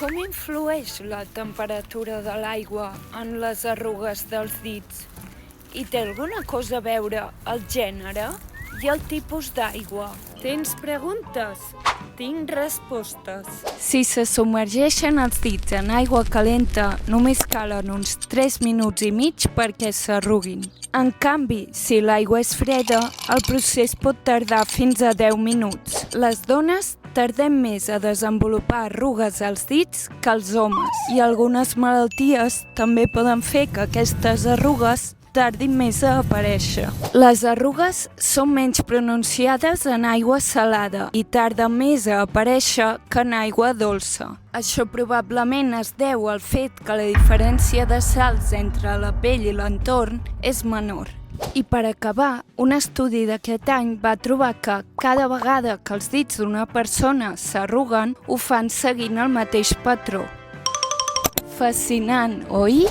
Com influeix la temperatura de l'aigua en les arrugues dels dits? I té alguna cosa a veure el gènere i el tipus d'aigua? Tens preguntes? Tinc respostes. Si se submergeixen els dits en aigua calenta, només calen uns 3 minuts i mig perquè s'arruguin. En canvi, si l'aigua és freda, el procés pot tardar fins a 10 minuts. Les dones tardem més a desenvolupar arrugues als dits que els homes, i algunes malalties també poden fer que aquestes arrugues tardin més a aparèixer. Les arrugues són menys pronunciades en aigua salada i tarden més a aparèixer que en aigua dolça. Això probablement es deu al fet que la diferència de sals entre la pell i l'entorn és menor. I per acabar, un estudi d'aquest any va trobar que cada vegada que els dits d'una persona s'arruguen, ho fan seguint el mateix patró. Fascinant, oi?